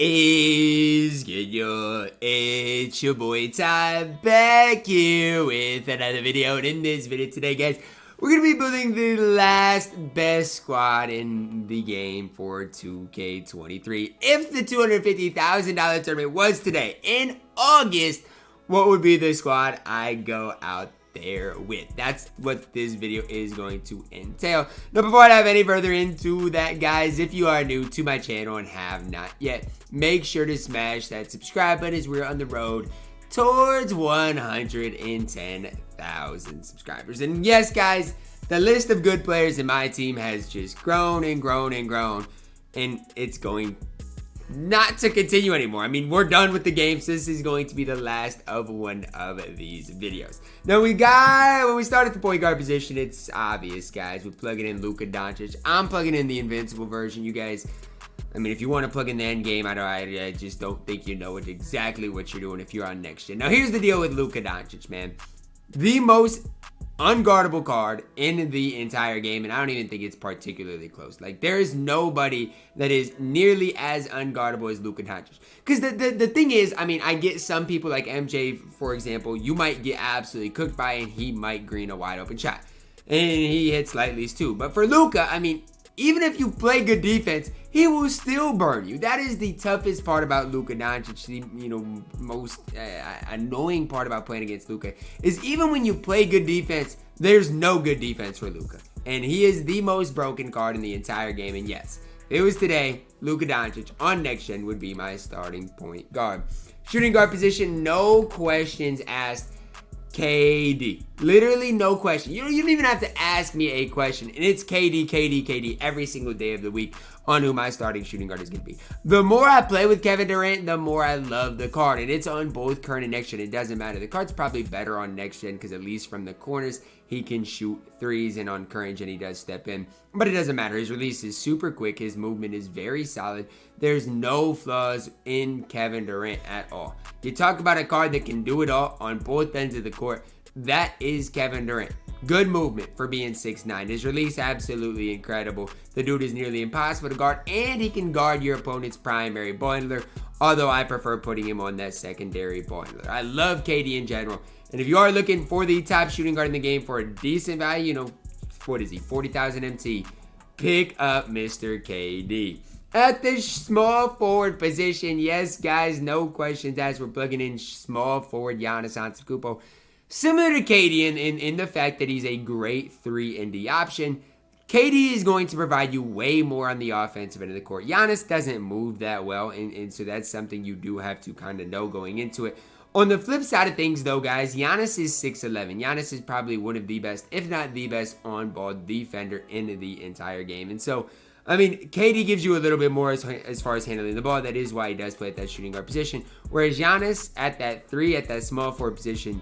Is good, yo? It's your boy Ty back here with another video. And in this video today, guys, we're gonna be building the last best squad in the game for 2K23. If the $250,000 tournament was today in August, what would be the squad I go out there with? That's what this video is going to entail. Now, before I dive any further into that, guys, if you are new to my channel and have not yet, make sure to smash that subscribe button as we're on the road towards 110,000 subscribers. And yes, guys, the list of good players in my team has just grown and grown and grown, and it's going not to continue anymore. I mean, we're done with the game, so this is going to be the last of one of these videos. Now, when we start at the point guard position, it's obvious, guys. We're plugging in Luka Doncic. I'm plugging in the Invincible version. You guys, I mean, if you want to plug in the end game, I just don't think you know exactly what you're doing if you're on next gen. Now, here's the deal with Luka Doncic, man. The most unguardable card in the entire game, and I don't even think it's particularly close. Like, there is nobody that is nearly as unguardable as Luka Doncic. Because the thing is, I mean, I get some people like MJ, for example, you might get absolutely cooked by, and he might green a wide open shot, and he hits lightlies too. But for Luka, I mean, even if you play good defense, he will still burn you. That is the toughest part about Luka Doncic. The most annoying part about playing against Luka is even when you play good defense, there's no good defense for Luka. And he is the most broken card in the entire game. And yes, if it was today, Luka Doncic on next gen would be my starting point guard. Shooting guard position, no questions asked. KD. Literally no question. You don't even have to ask me a question. And it's KD every single day of the week on who my starting shooting guard is going to be. The more I play with Kevin Durant, the more I love the card. And it's on both current and next gen. It doesn't matter. The card's probably better on next gen because at least from the corners, he can shoot threes. And on current gen, he does step in. But it doesn't matter. His release is super quick. His movement is very solid. There's no flaws in Kevin Durant at all. You talk about a card that can do it all on both ends of the court. That is Kevin Durant. Good movement for being 6'9". His release, absolutely incredible. The dude is nearly impossible to guard, and he can guard your opponent's primary ball handler, although I prefer putting him on that secondary ball handler. I love KD in general, and if you are looking for the top shooting guard in the game for a decent value, what is he, 40,000 MT, pick up Mr. KD. At the small forward position, yes, guys, no questions asked. We're plugging in small forward Giannis Antetokounmpo. Similar to KD in the fact that he's a great 3-and-D option. KD is going to provide you way more on the offensive end of the court. Giannis doesn't move that well, and so that's something you do have to kind of know going into it. On the flip side of things, though, guys, Giannis is 6'11". Giannis is probably one of the best, if not the best, on-ball defender in the entire game. And so, I mean, KD gives you a little bit more as far as handling the ball. That is why he does play at that shooting guard position. Whereas Giannis at that 3, at that small forward position,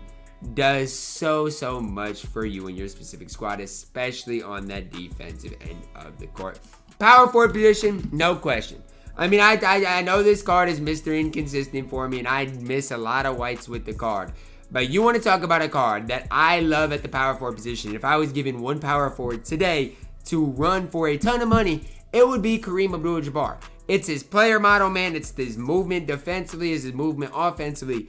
does so much for you and your specific squad, especially on that defensive end of the court. Power forward position, no question. I mean, I know this card is Mr. Inconsistent for me, and I miss a lot of whites with the card. But you want to talk about a card that I love at the power forward position. If I was given one power forward today to run for a ton of money, it would be Kareem Abdul-Jabbar. It's his player model, man. It's his movement defensively, it's his movement offensively.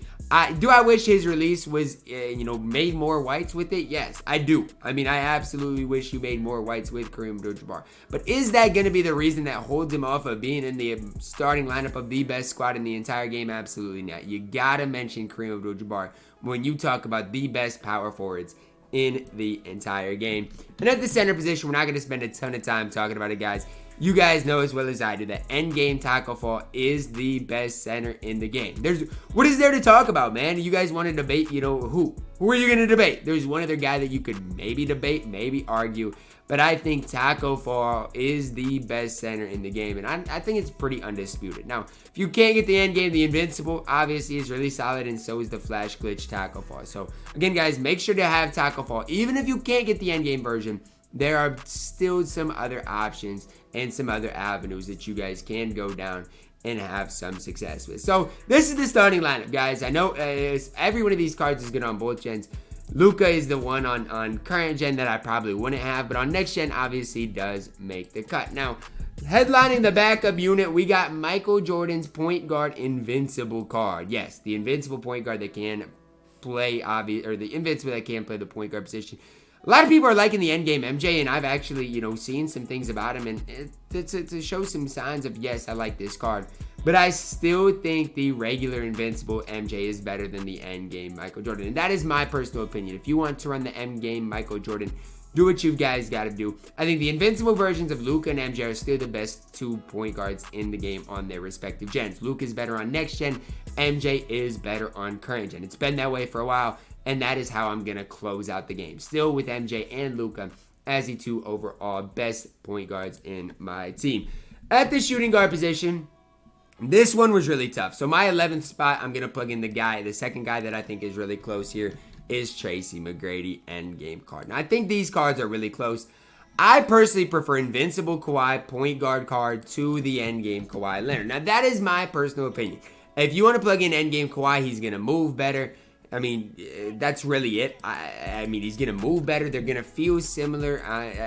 Do I wish his release was, made more whites with it? Yes, I do. I mean, I absolutely wish you made more whites with Kareem Abdul-Jabbar. But is that going to be the reason that holds him off of being in the starting lineup of the best squad in the entire game? Absolutely not. You got to mention Kareem Abdul-Jabbar when you talk about the best power forwards in the entire game. And at the center position, we're not going to spend a ton of time talking about it, guys. You guys know as well as I do that endgame Taco Fall is the best center in the game. What is there to talk about, man? You guys want to debate, who? Who are you going to debate? There's one other guy that you could maybe debate, maybe argue. But I think Taco Fall is the best center in the game. And I think it's pretty undisputed. Now, if you can't get the end game, the Invincible obviously is really solid. And so is the Flash Glitch Taco Fall. So, again, guys, make sure to have Taco Fall. Even if you can't get the end game version, there are still some other options and some other avenues that you guys can go down and have some success with. So this is the starting lineup, guys. I know every one of these cards is good on both gens. Luka is the one on current gen that I probably wouldn't have, but on next gen obviously does make the cut. Now, Headlining the backup unit, we got Michael Jordan's point guard Invincible card. Yes, the Invincible point guard that can play, the Invincible that can play the point guard position. A lot of people are liking the endgame MJ, and I've actually, seen some things about him, and to show some signs of, yes, I like this card. But I still think the regular Invincible MJ is better than the endgame Michael Jordan. And that is my personal opinion. If you want to run the endgame Michael Jordan, do what you guys got to do. I think the Invincible versions of Luka and MJ are still the best 2 point guards in the game on their respective gens. Luka is better on next gen. MJ is better on current gen. It's been that way for a while. And that is how I'm going to close out the game. Still with MJ and Luka as the 2 overall best point guards in my team. At the shooting guard position, this one was really tough. So my 11th spot, I'm going to plug in the second guy that I think is really close here is Tracy McGrady endgame card. Now, I think these cards are really close. I personally prefer Invincible Kawhi point guard card to the endgame Kawhi Leonard. Now, that is my personal opinion. If you want to plug in endgame Kawhi, he's going to move better. I mean, that's really it. I mean, he's going to move better. They're going to feel similar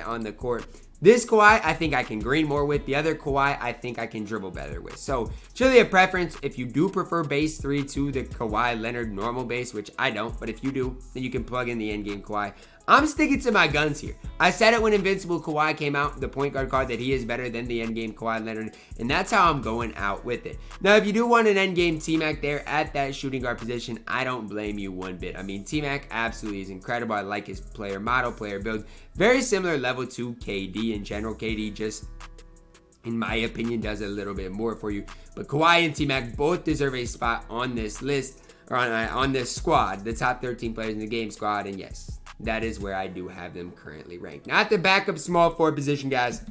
on the court. This Kawhi, I think I can green more with. The other Kawhi, I think I can dribble better with. So, it's really a preference. If you do prefer base 3 to the Kawhi Leonard normal base, which I don't, but if you do, then you can plug in the endgame Kawhi. I'm sticking to my guns here. I said it when Invincible Kawhi came out, the point guard card, that he is better than the endgame Kawhi Leonard, and that's how I'm going out with it. Now, if you do want an endgame T-Mac there at that shooting guard position, I don't blame you one bit. I mean, T-Mac absolutely is incredible. I like his player model, player build. Very similar level to KD in general. KD just, in my opinion, does a little bit more for you. But Kawhi and T-Mac both deserve a spot on this list, or on this squad, the top 13 players in the game squad, and yes, that is where I do have them currently ranked. Now, at the backup small forward position, guys,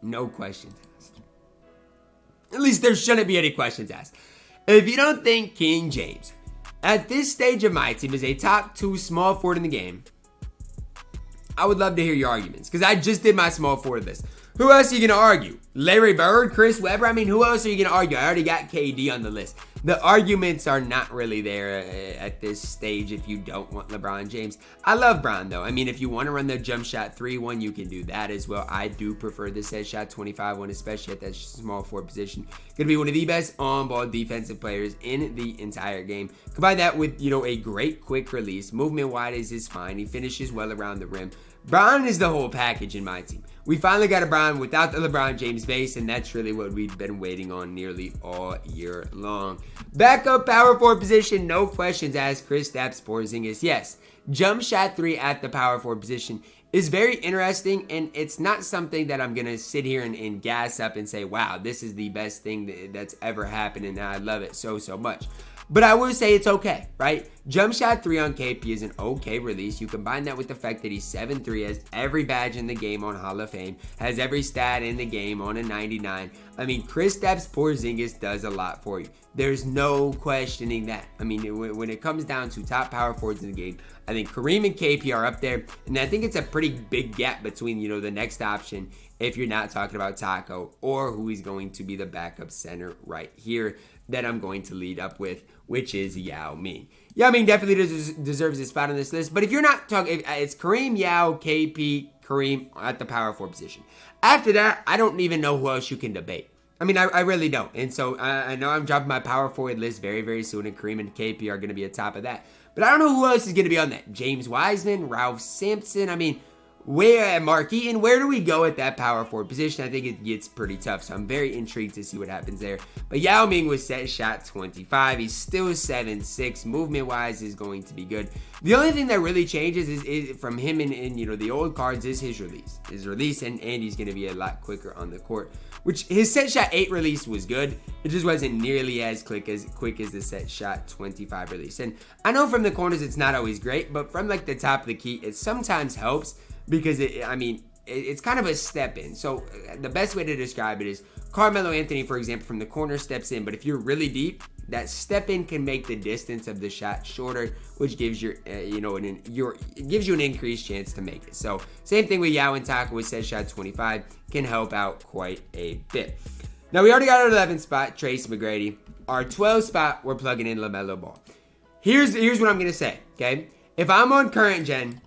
no questions asked. At least there shouldn't be any questions asked. If you don't think King James, at this stage of my team, is a top 2 small forward in the game, I would love to hear your arguments, because I just did my small forward list. Who else are you going to argue? Larry Bird, Chris Webber? I mean, who else are you going to argue? I already got KD on the list. The arguments are not really there at this stage if you don't want LeBron James. I love Bron, though. I mean, if you want to run the jump shot 3-1, you can do that as well. I do prefer the set shot 25 one, especially at that small forward position. Going to be one of the best on-ball defensive players in the entire game. Combine that with, a great quick release. Movement-wise is fine. He finishes well around the rim. Bron is the whole package in my team. We finally got a Bron without the LeBron James base, and that's really what we've been waiting on nearly all year long. Backup power forward position, no questions asked. Kristaps Porzingis. Yes, jump shot 3 at the power forward position is very interesting, and it's not something that I'm going to sit here and gas up and say, wow, this is the best thing that's ever happened, and I love it so much. But I will say it's okay, right? Jump shot 3 on KP is an okay release. You combine that with the fact that he's 7'3", has every badge in the game on Hall of Fame, has every stat in the game on a 99. I mean, Kristaps Porzingis does a lot for you. There's no questioning that. I mean, when it comes down to top power forwards in the game, I think Kareem and KP are up there. And I think it's a pretty big gap between, the next option, if you're not talking about Taco, or who is going to be the backup center right here that I'm going to lead up with, which is Yao Ming. Yao Ming definitely deserves a spot on this list, but if you're not talking, it's Kareem, Yao, KP, Kareem at the power forward position. After that, I don't even know who else you can debate. I mean, I really don't. And so I know I'm dropping my power forward list very soon, and Kareem and KP are going to be at top of that. But I don't know who else is going to be on that. James Wiseman, Ralph Sampson. I mean, Mark Eaton, where do we go at that power forward position? I think it gets pretty tough, so I'm very intrigued to see what happens there. But Yao Ming was set shot 25. He's still 7'6". Movement-wise is going to be good. The only thing that really changes is from him in the old cards is his release. And he's going to be a lot quicker on the court, which his set shot 8 release was good. It just wasn't nearly as quick as the set shot 25 release. And I know from the corners it's not always great, but from like the top of the key, it sometimes helps. Because, it's kind of a step in. So, the best way to describe it is Carmelo Anthony, for example, from the corner steps in. But if you're really deep, that step in can make the distance of the shot shorter, which gives it gives you an increased chance to make it. So, same thing with Yao and Taco with set shot 25 can help out quite a bit. Now, we already got our 11th spot, Trace McGrady. Our 12th spot, we're plugging in LaMelo Ball. Here's what I'm going to say, okay? If I'm on current gen,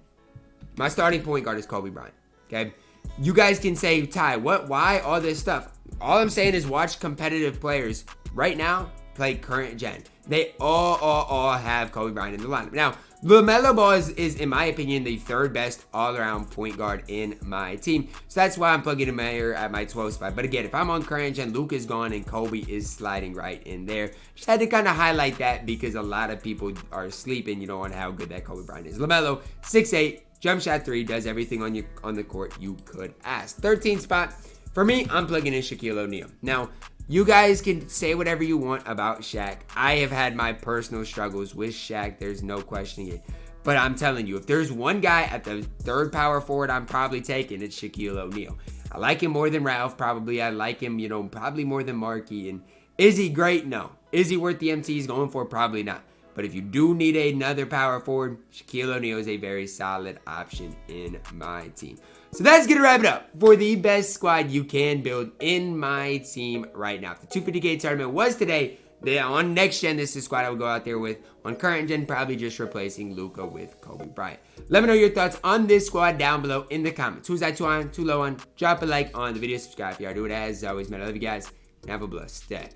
my starting point guard is Kobe Bryant, okay? You guys can say, Ty, what, why, all this stuff. All I'm saying is watch competitive players right now play current gen. They all have Kobe Bryant in the lineup. Now, LaMelo Ball is, in my opinion, the third best all-around point guard in my team. So that's why I'm plugging him here at my 12th spot. But again, if I'm on current gen, Luke is gone and Kobe is sliding right in there. Just had to kind of highlight that because a lot of people are sleeping, on how good that Kobe Bryant is. LaMelo, 6'8", jump shot 3, does everything on the court you could ask. 13th spot, for me, I'm plugging in Shaquille O'Neal. Now, you guys can say whatever you want about Shaq. I have had my personal struggles with Shaq. There's no questioning it. But I'm telling you, if there's one guy at the third power forward I'm probably taking, it's Shaquille O'Neal. I like him more than Ralph, probably. I like him, probably more than Markey. And is he great? No. Is he worth the MT he's going for? Probably not. But if you do need another power forward, Shaquille O'Neal is a very solid option in my team. So that's going to wrap it up for the best squad you can build in my team right now. The 250K tournament was today. On next gen, this is the squad I would go out there with. On current gen, probably just replacing Luka with Kobe Bryant. Let me know your thoughts on this squad down below in the comments. Who's that too on, too low on? Drop a like on the video, subscribe if you already do it. As always, man, I love you guys, and have a blessed day.